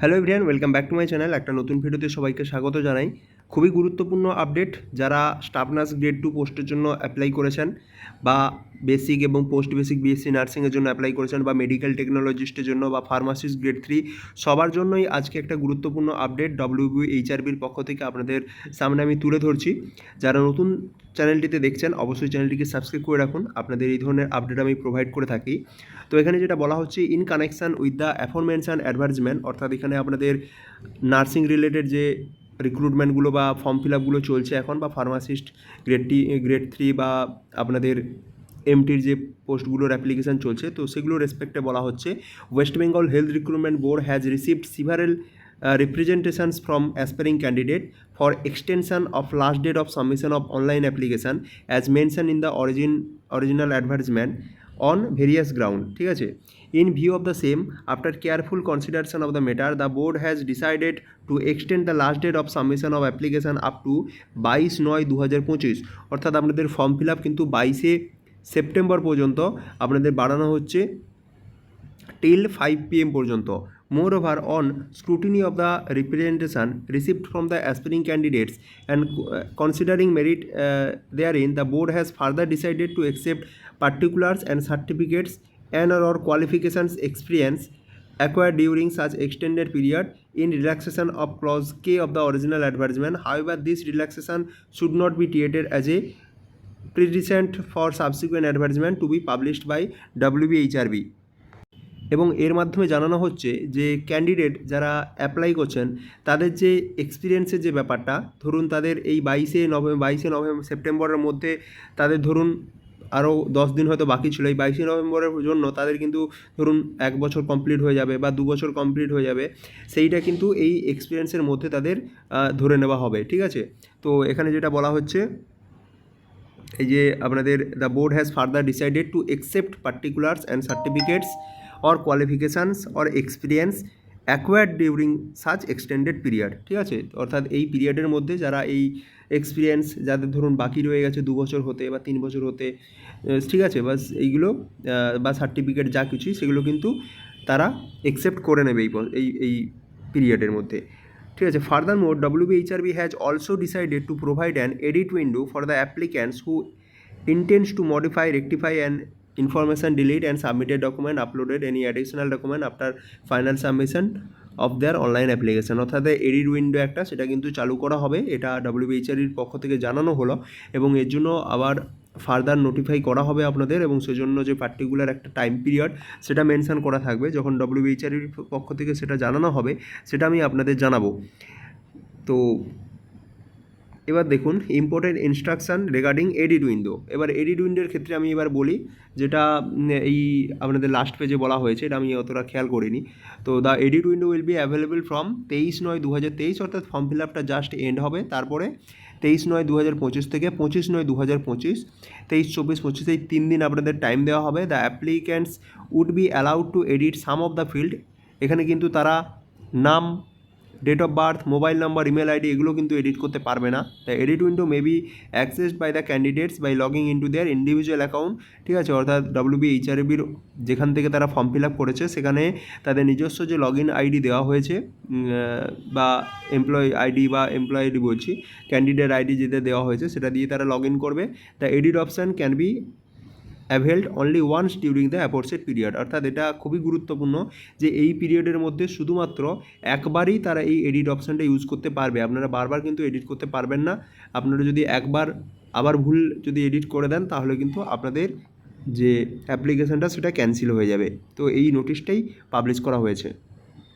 Hello everyone, welcome back to my channel. একটা নতুন ভিডিওতে সবাইকে স্বাগত জানাই। খুবই গুরুত্বপূর্ণ আপডেট, যারা স্টাফ নার্স গ্রেড 2 পোস্টের জন্য অ্যাপ্লাই করেছেন বা বেসিক এবং পোস্ট বেসিক বিএসসি নার্সিংয়ের জন্য অ্যাপ্লাই করেছেন বা মেডিকেল টেকনোলজিস্টের জন্য বা ফার্মাসিস্ট গ্রেড 3 সবার জন্যই আজকে একটা গুরুত্বপূর্ণ আপডেট WBHRBর পক্ষ থেকে আপনাদের সামনে আমি তুলে ধরছি। যারা নতুন চ্যানেলটিতে দেখছেন অবশ্যই চ্যানেলটিকে সাবস্ক্রাইব করে রাখুন, আপনাদের এই ধরনের আপডেট আমি প্রোভাইড করে থাকি। তো এখানে যেটা বলা হচ্ছে, in connection with the অ্যাফরমেনশন advertisement, অর্থাৎ এখানে আপনাদের নার্সিং রিলেটেড যে রিক্রুটমেন্টগুলো বা ফর্ম ফিল আপগুলো চলছে এখন, বা ফার্মাসিস্ট গ্রেড 3 বা আপনাদের এমটির যে পোস্টগুলোর অ্যাপ্লিকেশান চলছে, তো সেগুলোর রেসপেক্টে বলা হচ্ছে, West Bengal health recruitment board has received several representations from aspiring candidate for extension of last date of submission of online application as mentioned in the original advertisement on various ground. ঠিক আছে, in view of the same, after careful consideration of the matter, the board has decided to extend the last date of submission of application up to 22/9/2025, অর্থাৎ আপনাদের form fill up কিন্তু 22শে September পর্যন্ত আপনাদের বাড়ানো হচ্ছে till 5 PM পর্যন্ত। Moreover, on scrutiny of the representation received from the aspiring candidates and considering merit therein, the board has further decided to accept particulars and certificates and/or qualifications experience acquired during such extended period in relaxation of clause K of the original advertisement. However, this relaxation should not be treated as a precedent for subsequent advertisement to be published by WBHRB. এবং এর মাধ্যমে জানানো হচ্ছে যে candidate যারা apply করছেন তাদের যে এক্সপিরিয়েন্সের যে ব্যাপারটা, ধরুন তাদের এই 22শে সেপ্টেম্বরের মধ্যে তাদের ধরুন আরও 10 দিন হয়তো বাকি ছিল, এই 22শে নভেম্বরের জন্য তাদের কিন্তু ধরুন 1 বছর কমপ্লিট হয়ে যাবে বা 2 বছর কমপ্লিট হয়ে যাবে, সেইটা কিন্তু এই এক্সপিরিয়েন্সের মধ্যে তাদের ধরে নেওয়া হবে। ঠিক আছে, তো এখানে যেটা বলা হচ্ছে, এই যে আপনাদের the board has further decided to accept particulars and certificates or qualifications or experience acquired during such extended period। ঠিক আছে, অর্থাৎ এই পিরিয়ডের মধ্যে যারা এই এক্সপিরিয়েন্স যাদের ধরুন বাকি রয়ে গেছে 2 বছর হতে বা 3 বছর হতে, ঠিক আছে, বাস এইগুলো বা সার্টিফিকেট যা কিছুই সেগুলো কিন্তু তারা অ্যাকসেপ্ট করে নেবে এই পিরিয়ডের মধ্যে। ঠিক আছে, ফার্দারমোর WBHRB has also decided to provide an edit window for the applicants who intends to modify, rectify and information delete and submitted document, uploaded any additional document after final submission of their online application। অর্থাৎ edit window একটা সেটা কিন্তু চালু করা হবে, এটা WBHRBর পক্ষ থেকে জানানো হলো এবং এর জন্য আবার ফার্দার নোটিফাই করা হবে আপনাদের, এবং সেজন্য যে পার্টিকুলার একটা টাইম পিরিয়ড সেটা মেনশন করা থাকবে। যখন WBHRBর পক্ষ থেকে সেটা জানানো হবে সেটা আমি আপনাদের জানাবো। তো এবার দেখুন important instruction regarding edit window. এবার এডিট উইন্ডোর ক্ষেত্রে আমি এবার বলি, যেটা এই আপনাদের লাস্ট পেজে বলা হয়েছে, এটা আমি অতটা খেয়াল করিনি। তো the edit window will be available from 23/9/2023, অর্থাৎ ফর্ম ফিল আপটা জাস্ট এন্ড হবে, তারপরে 23/9/2025 থেকে 25/9/2025, 23-24-25 এই 3 দিন আপনাদের টাইম দেওয়া হবে। The applicants would be allowed to edit some of the field. এখানে কিন্তু তারা নাম, date of birth, mobile number, email ID এগুলো কিন্তু এডিট করতে পারবে না। The edit window may be accessed by the candidates by logging in to their individual account. ঠিক আছে, অর্থাৎ WBHRBর যেখান থেকে তারা ফর্ম ফিল আপ করেছে সেখানে তাদের নিজস্ব যে লগ ইন আইডি দেওয়া হয়েছে বা এমপ্লয়ি আইডি বা এমপ্লয়ি আইডি বলছি, ক্যান্ডিডেট আইডি যেটা দেওয়া হয়েছে সেটা দিয়ে তারা লগ ইন করবে। The edit option can be availed only once during the aforesaid period. অর্থাৎ এটা খুবই গুরুত্বপূর্ণ যে এই পিরিয়ডের মধ্যে শুধুমাত্র একবারই তারা এই এডিট অপশানটা ইউজ করতে পারবে, আপনারা বারবার কিন্তু এডিট করতে পারবেন না। আপনারা যদি একবার আবার ভুল যদি এডিট করে দেন তাহলে কিন্তু আপনাদের যে অ্যাপ্লিকেশানটা সেটা ক্যান্সেল হয়ে যাবে। তো এই নোটিশটাই পাবলিশ করা হয়েছে।